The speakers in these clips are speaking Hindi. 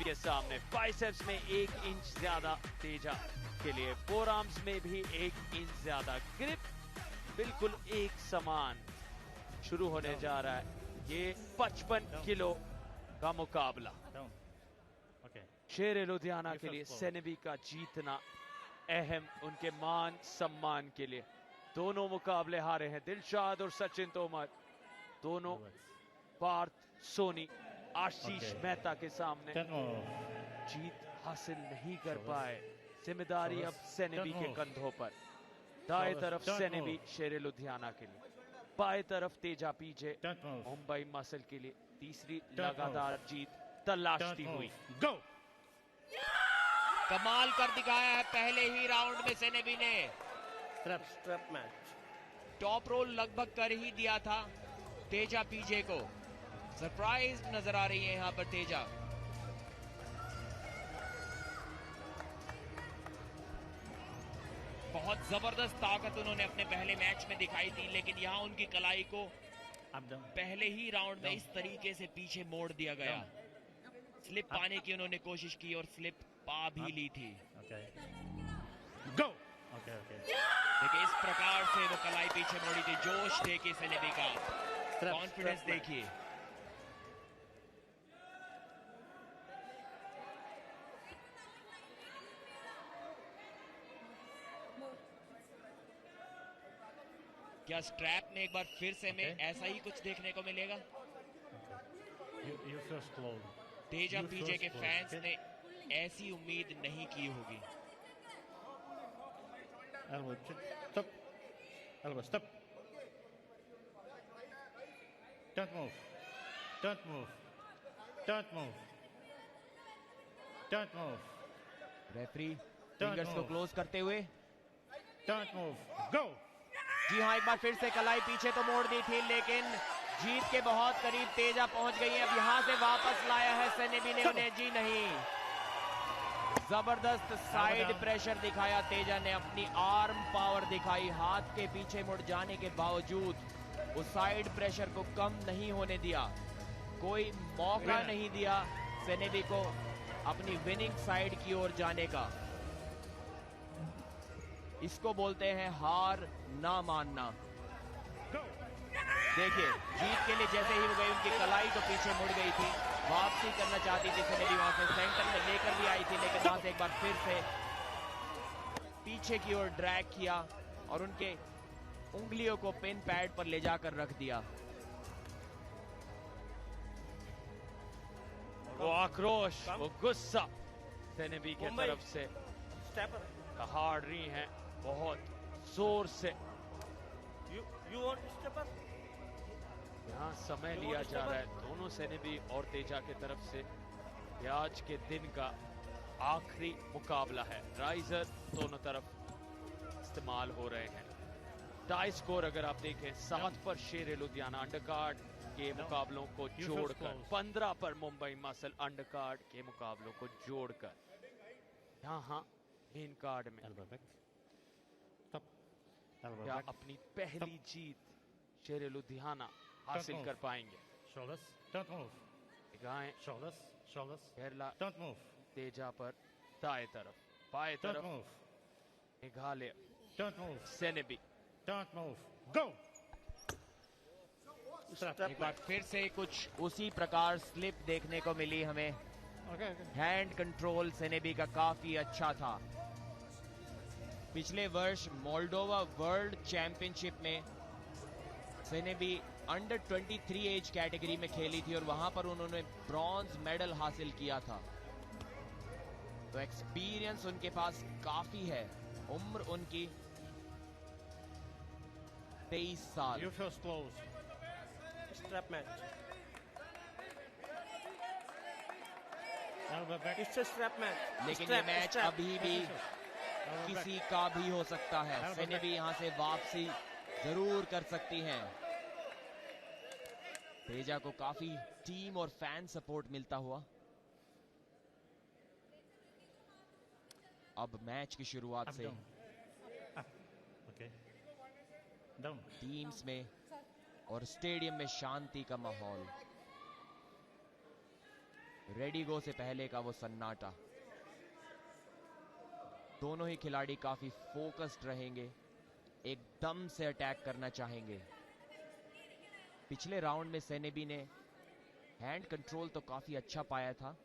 के सामने। बाइसेप्स में 1 इंच ज्यादा तेजा के लिए, फोर आर्म्स में भी 1 इंच ज्यादा। ग्रिप बिल्कुल एक समान। शुरू होने जा रहा है ये 55 किलो का मुकाबला। शेर लुधियाना के लिए सेनेबी का जीतना अहम, उनके मान सम्मान के लिए। दोनों मुकाबले हारे हैं, दिलशाद और सचिन तोमर। दोनों पार्थ सोनी, आशीष मेहता के सामने जीत हासिल नहीं कर पाए। जिम्मेदारी अब सेनेबी के कंधों पर। दाएं तरफ सेनेबी शेर लुधियाना के लिए, बाएं तरफ तेजा पीजे मुंबई मसल के लिए। तीसरी लगातार जीत तलाशती हुई। कमाल कर दिखाया है पहले ही राउंड में सेनेबी ने। स्ट्रैप मैच, टॉप रोल लगभग कर ही दिया था तेजा पीजे को। सरप्राइज नजर आ रही है यहां पर तेजा। बहुत जबरदस्त ताकत उन्होंने अपने पहले मैच में दिखाई थी, लेकिन यहां उनकी कलाई को पहले ही राउंड में इस तरीके से पीछे मोड़ दिया गया। स्लिप पाने की उन्होंने कोशिश की और स्लिप पा भी ली थी। देखिए इस प्रकार से वो कलाई पीछे मोड़ी थी। जोश देखिए सेनेबी का, कॉन्फिडेंस देखिए। क्या स्ट्रैप में एक बार फिर से में ऐसा ही कुछ देखने को मिलेगा? तेजा पीजे के फैंस ने ऐसी उम्मीद नहीं की होगी। Stop. Don't move. Don't move. Don't move. Don't move. Referee fingers को क्लोज करते हुए Don't move. Go. जी हाँ, एक बार फिर से कलाई पीछे तो मोड़ दी थी, लेकिन जीत के बहुत करीब तेजा पहुंच गई है। अब यहां से वापस लाया है सेनेबी ने उन्हें। जी नहीं, जबरदस्त साइड प्रेशर दिखाया तेजा ने, अपनी आर्म पावर दिखाई। हाथ के पीछे मुड़ जाने के बावजूद उस साइड प्रेशर को कम नहीं होने दिया। कोई मौका नहीं दिया सेनेबी को अपनी विनिंग साइड की ओर जाने का। इसको बोलते हैं हार ना मानना। देखिए जीत के लिए जैसे ही वो गई, उनकी कलाई तो पीछे मुड़ गई थी। वापसी करना चाहती थी सेनेबी, वहां से सेंटर में लेकर भी आई थी, लेकिन वहां से एक बार फिर से पीछे की ओर ड्रैग किया और उनके उंगलियों को पिन पैड पर ले जाकर रख दिया। वो आक्रोश, वो गुस्सा सेनेबी के तरफ से दहाड़ रही है बहुत जोर से। यहाँ समय लिया जा रहा है दोनों सेनेबी और तेजा के तरफ से। ये आज के दिन का आखिरी मुकाबला है। राइजर दोनों तरफ इस्तेमाल हो रहे हैं। टाई स्कोर अगर आप देखें 7 पर शेर लुधियाना अंडरकार्ड के मुकाबलों को जोड़कर, 15 पर मुंबई मसल अंडरकार्ड के मुकाबलों को जोड़कर। यहाँ मेन कार्ड में क्या अपनी पहली जीत शेर लुधियाना हासिल कर पाएंगे? निगाहें केरला तेजा पर दाएं तरफ, बाएं तरफ मेघालय सेनेबी। एक बार फिर से कुछ उसी प्रकार स्लिप देखने को मिली हमें। हैंड कंट्रोल सेनेबी का काफी अच्छा था। पिछले वर्ष मोल्डोवा वर्ल्ड चैंपियनशिप में सेनेबी अंडर 23 एज कैटेगरी में खेली थी और वहां पर उन्होंने ब्रॉन्ज मेडल हासिल किया था। तो एक्सपीरियंस उनके पास काफी है। उम्र उनकी 23 साल। Strap match, strap match. लेकिन ये मैच अभी भी किसी का भी हो सकता है। सेनेबी यहां से वापसी जरूर कर सकती हैं। तेजा को काफी टीम और फैन सपोर्ट मिलता हुआ। अब मैच की शुरुआत से टीम्स में और स्टेडियम में शांति का माहौल। रेडी गो से पहले का वो सन्नाटा। दोनों ही खिलाड़ी काफी फोकस्ड रहेंगे, एकदम से अटैक करना चाहेंगे। पिछले राउंड में सेनेबी ने हैंड कंट्रोल तो काफी अच्छा पाया था,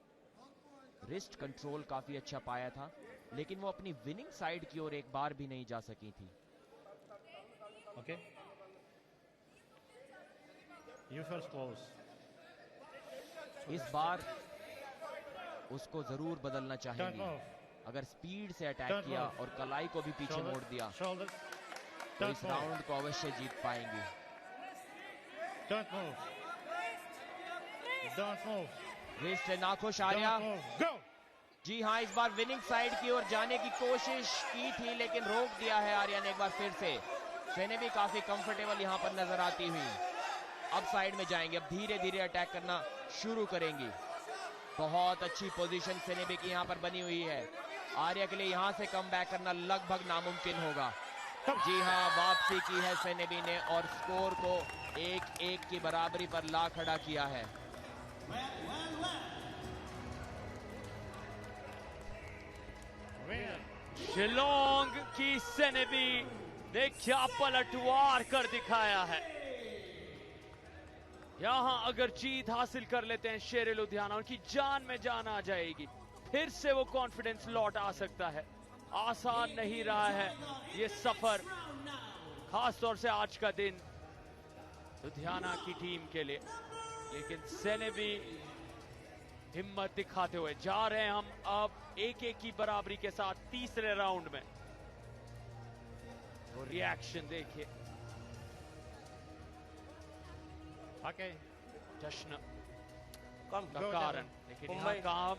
रिस्ट कंट्रोल काफी अच्छा पाया था, लेकिन वो अपनी विनिंग साइड की ओर एक बार भी नहीं जा सकी थी। Okay. You first close. इस बार उसको जरूर बदलना Don't चाहेंगे। move. अगर स्पीड से अटैक Don't किया move. और कलाई को भी पीछे Shoulders. मोड़ दिया Shoulders. तो Don't इस move. राउंड को अवश्य जीत पाएंगे। Don't move. Don't move. Wrist से नाखुश आर्या। Don't move. Go. जी हाँ, इस बार विनिंग साइड की ओर जाने की कोशिश की थी, लेकिन रोक दिया है आर्या ने एक बार फिर से। सेनेबी काफी कंफर्टेबल यहाँ पर नजर आती हुई। अब साइड में जाएंगे, अब धीरे धीरे अटैक करना शुरू करेंगी। बहुत अच्छी पोजीशन सेनेबी की यहाँ पर बनी हुई है। आर्या के लिए यहाँ से कम बैक करना लगभग नामुमकिन होगा। जी हाँ, वापसी की है सेनेबी ने और स्कोर को 1-1 की बराबरी पर ला खड़ा किया है। Win. शिलोंग की सेनेबी ने क्या पलटवार कर दिखाया है। यहां अगर जीत हासिल कर लेते हैं शेर लुधियाना, उनकी जान में जान आ जाएगी, फिर से वो कॉन्फिडेंस लौट आ सकता है। आसान नहीं रहा है ये सफर, खास तौर से आज का दिन लुधियाना की टीम के लिए, लेकिन सेनेबी हिम्मत दिखाते हुए जा रहे हैं हम अब 1-1 की बराबरी के साथ तीसरे राउंड में। वो रिएक्शन देखिए, Okay. जश्न Come. का Go कारण, down. लेकिन मुंबई। यहाँ काम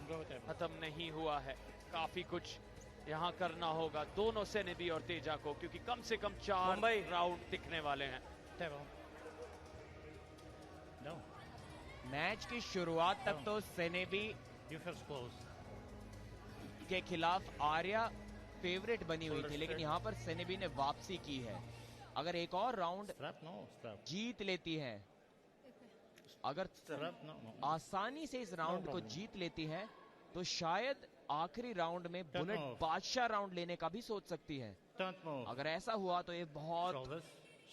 Go with him. खत्म नहीं हुआ है। काफी कुछ यहाँ करना होगा दोनों सेनेबी और तेजा को, क्योंकि कम से कम 4 मुंबई। राउंड दिखने वाले हैं। Table. No. मैच की शुरुआत तक तो सेनेबी You first close. के खिलाफ आर्या फेवरेट बनी हुई थी, लेकिन यहाँ पर सेनेबी ने वापसी की है। अगर एक और राउंड Strap. No. Strap. जीत लेती है, अगर Strap. No. No. आसानी से इस राउंड को problem. जीत लेती है, तो शायद आखिरी राउंड में बुलेट move. बादशाह राउंड लेने का भी सोच सकती है। Don't move. अगर ऐसा हुआ तो ये बहुत Shoulders.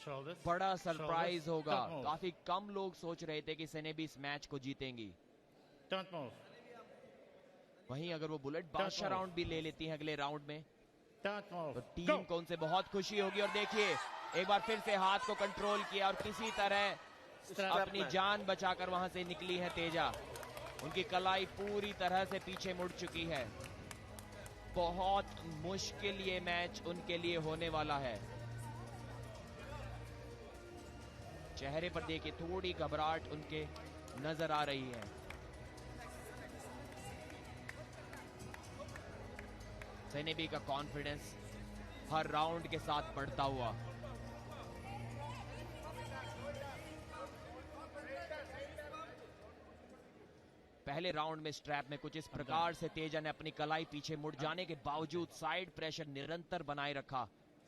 Shoulders. बड़ा सरप्राइज Shoulders. होगा। Don't move. काफी कम लोग सोच रहे थे कि सेनेबी इस मैच को जीतेंगी। Don't move. वहीं अगर वो बुलेट बादशाह move. राउंड भी ले लेती है अगले राउंड में, Don't move. तो Go. टीम को उनसे बहुत खुशी होगी। और देखिए, एक बार फिर से हाथ को कंट्रोल किया और किसी तरह Strap अपनी match. जान बचाकर वहां से निकली है तेजा। उनकी कलाई पूरी तरह से पीछे मुड़ चुकी है। बहुत मुश्किल ये मैच उनके लिए होने वाला है। चेहरे पर देखिए थोड़ी घबराहट उनके नजर आ रही है। सेनेबी का कॉन्फिडेंस हर राउंड के साथ बढ़ता हुआ। पहले राउंड में स्ट्रैप में कुछ इस प्रकार से तेजा ने अपनी कलाई पीछे मुड़ जाने के बावजूद साइड प्रेशर निरंतर बनाए रखा,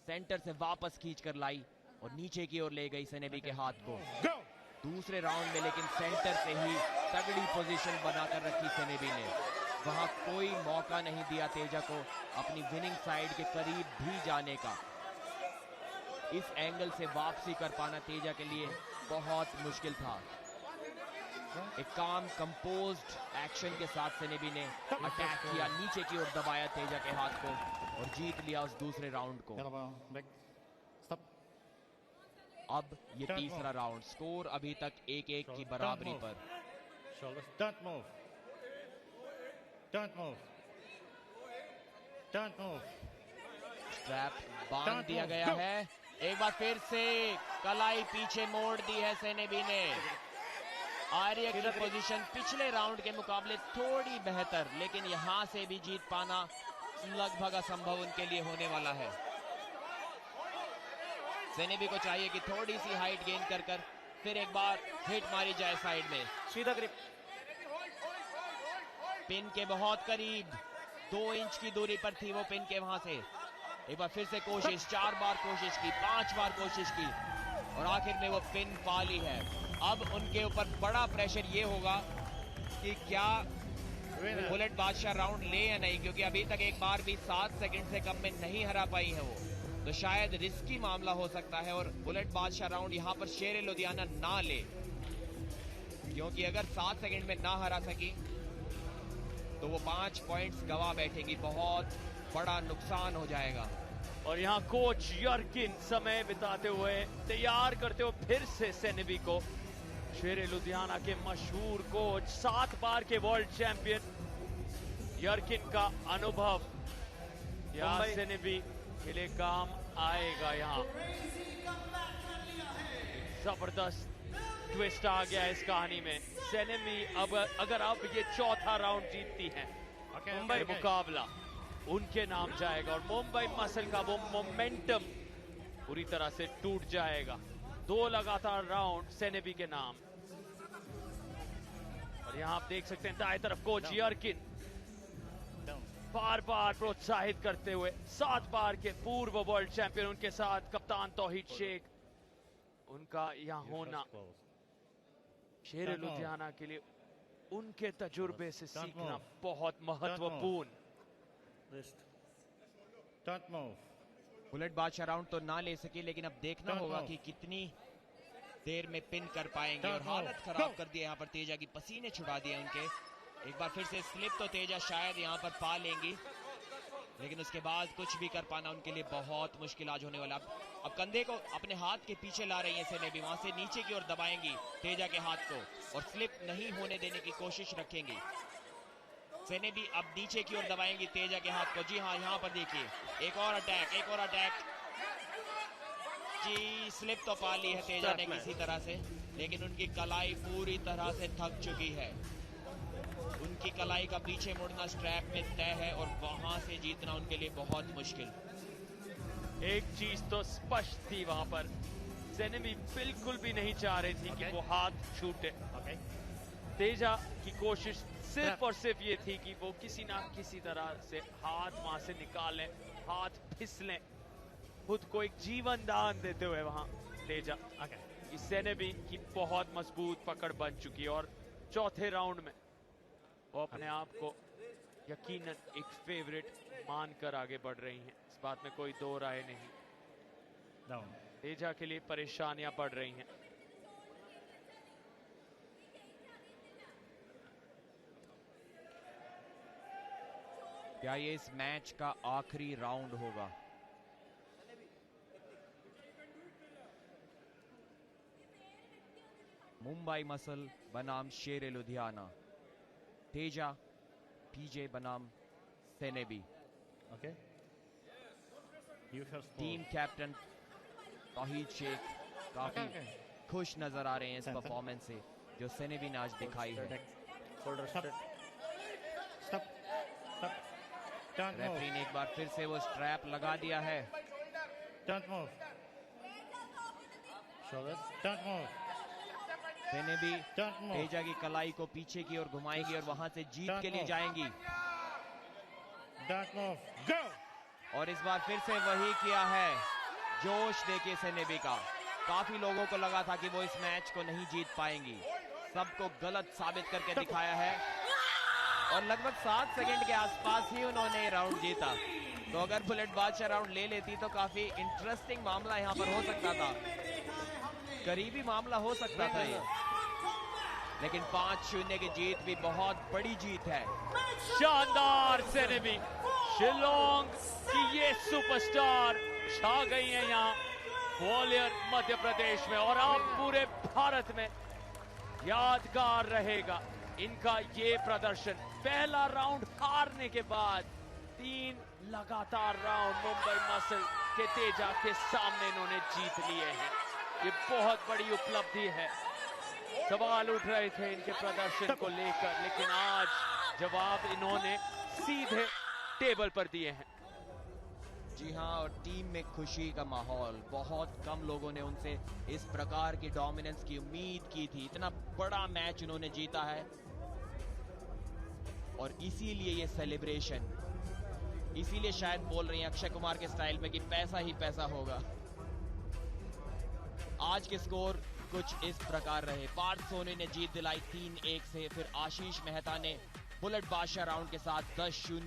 सेंटर से वापस खींचकर लाई और नीचे की ओर ले गई सेनेबी के हाथ को। Go. दूसरे राउंड में लेकिन सेंटर से ही तगड़ी पोजीशन बनाकर रखी सेनेबी ने। वहां कोई मौका नहीं दिया तेजा को अपनी विनिंग साइड के करीब भी जाने का। इस एंगल से वापसी कर पाना तेजा के लिए बहुत मुश्किल था। एक काम कंपोज्ड एक्शन के साथ सेनेबी ने अटैक किया, नीचे की ओर दबाया तेजा के हाथ को और जीत लिया उस दूसरे राउंड को। Elbow. Back. Stop. अब ये तीसरा राउंड, स्कोर अभी तक 1-1 की बराबरी पर। Shoulders. Don't move. Don't move. Don't move. Strap बांध दिया गया है। एक बार फिर से कलाई पीछे मोड़ दी है सेनेबी ने। आर्या की पोजीशन पिछले राउंड के मुकाबले थोड़ी बेहतर, लेकिन यहां से भी जीत पाना लगभग असंभव उनके लिए होने वाला है। सेनेबी को चाहिए कि थोड़ी सी हाइट गेन कर फिर एक बार हिट मारी जाए साइड में। सीधा ग्रिप। पिन के बहुत करीब, 2 इंच की दूरी पर थी वो पिन के वहां से। एक बार फिर से कोशिश, 4 बार कोशिश की, 5 बार कोशिश की और आखिर में वो पिन पा ली है। अब उनके ऊपर बड़ा प्रेशर ये होगा कि क्या Winner. बुलेट बादशाह राउंड ले या नहीं, क्योंकि अभी तक एक बार भी 7 सेकंड से कम में नहीं हरा पाई है वो, तो शायद रिस्की मामला हो सकता है और बुलेट बादशाह राउंड यहाँ पर शेर लुधियाना ना ले, क्योंकि अगर 7 सेकंड में ना हरा सकी तो वो 5 पॉइंट्स गवा बैठेगी, बहुत बड़ा नुकसान हो जाएगा। और यहाँ कोच यर्किन समय बिताते हुए तैयार करते हुए फिर से सेनेबी को, शेर लुधियाना के मशहूर कोच 7 बार के वर्ल्ड चैंपियन यर्किन का अनुभव यहाँ सेनेबी के लिए काम आएगा। यहाँ जबरदस्त ट्विस्ट आ गया इस कहानी में। सेनेबी अगर अब ये चौथा राउंड जीतती है, मुंबई मुकाबला उनके नाम जाएगा और मुंबई मसल का वो मोमेंटम पूरी तरह से टूट जाएगा। 2 लगातार राउंड सेनेबी के नाम। और यहाँ आप देख सकते हैं दाएं तरफ कोच यर्किन बार बार प्रोत्साहित करते हुए 7 बार के पूर्व वर्ल्ड चैंपियन उनके साथ कप्तान तौहीद शेख, उनका यहाँ होना शेर लुधियाना के लिए उनके तजुर्बे से सीखना बहुत महत्वपूर्ण। Don't move. बुलेट बादशाह राउंड तो ना ले सके, लेकिन अब देखना होगा कि कितनी देर में पिन कर पाएंगे। और हालत खराब कर दी यहाँ पर तेजा की, पसीने छुड़ा दिए उनके। एक बार फिर से स्लिप तो तेजा शायद यहाँ पर पा लेंगी, लेकिन उसके बाद कुछ भी कर पाना उनके लिए बहुत मुश्किल आज होने वाला। अब कंधे को अपने हाथ के पीछे ला रही है सेनेबी, वहां से नीचे की ओर दबाएंगी तेजा के हाथ को और स्लिप नहीं होने देने की कोशिश रखेंगी। सेनेबी अब नीचे की ओर दबाएंगी तेजा के हाथ को। जी हाँ, यहाँ पर देखिए एक और अटैक जी, स्लिप तो पा ली है तेजा ने किसी तरह से, लेकिन उनकी कलाई पूरी तरह से थक चुकी है। उनकी कलाई का पीछे मुड़ना स्ट्रैप में तय है और वहां से जीतना उनके लिए बहुत मुश्किल। एक चीज तो स्पष्ट थी वहां पर, सेनेबी बिल्कुल भी नहीं चाह रही थी कि वो हाथ छूटे। तेजा की कोशिश सिर्फ और सिर्फ ये थी कि वो किसी ना किसी तरह से हाथ वहां से निकालें, हाथ फिसलें, खुद को एक जीवन दान देते हुए वहां तेजा। इस सेनेबी की बहुत मजबूत पकड़ बन चुकी है और चौथे राउंड में वो अपने आप को यकीनन एक फेवरेट मानकर आगे बढ़ रही हैं, इस बात में कोई दो राय नहीं। तेजा के लिए परेशानियां बढ़ रही हैं। क्या ये इस मैच का आखिरी राउंड होगा? मुंबई मसल बनाम शेर लुधियाना, तेजा टीजे बनाम सेनेबी। टीम कैप्टन तौहीद शेख काफी खुश नजर आ रहे हैं इस परफॉर्मेंस से जो सेनेबी ने आज दिखाई है। रेफरी ने एक बार फिर से वो स्ट्रैप लगा दिया है। सेनेबी तेजा की कलाई को पीछे की ओर घुमाएंगी और वहां से जीत के लिए जाएंगी। और इस बार फिर से वही किया है, जोश देखिए सेनेबी का। काफी लोगों को लगा था कि वो इस मैच को नहीं जीत पाएंगी, सबको गलत साबित करके दिखाया है और लगभग 7 सेकंड के आसपास ही उन्होंने राउंड जीता। तो अगर बुलेट बादशाह राउंड ले लेती तो काफी इंटरेस्टिंग मामला यहाँ पर हो सकता था, करीबी मामला हो सकता था ये, लेकिन 5-0 की जीत भी बहुत बड़ी जीत है। शानदार सेनेबी, शिलोंग की ये सुपरस्टार छा गई हैं यहाँ ग्वालियर मध्य प्रदेश में और अब पूरे भारत में यादगार रहेगा इनका ये प्रदर्शन। पहला राउंड हारने के बाद 3 लगातार राउंड मुंबई मसल के तेजा के सामने इन्होंने जीत लिए हैं। ये बहुत बड़ी उपलब्धि है। सवाल उठ रहे थे इनके प्रदर्शन को लेकर, लेकिन आज जवाब इन्होंने सीधे टेबल पर दिए हैं। जी हाँ, और टीम में खुशी का माहौल, बहुत कम लोगों ने उनसे इस प्रकार की डोमिनेंस की उम्मीद की थी। इतना बड़ा मैच उन्होंने जीता है और इसीलिए ये सेलिब्रेशन, इसीलिए शायद बोल रही हैं अक्षय कुमार के स्टाइल में कि पैसा ही पैसा होगा। आज के स्कोर कुछ इस प्रकार रहे। पार्थ सोनी ने जीत दिलाई 3-1 से, फिर आशीष मेहता ने बुलेट बादशाह राउंड के साथ 10-0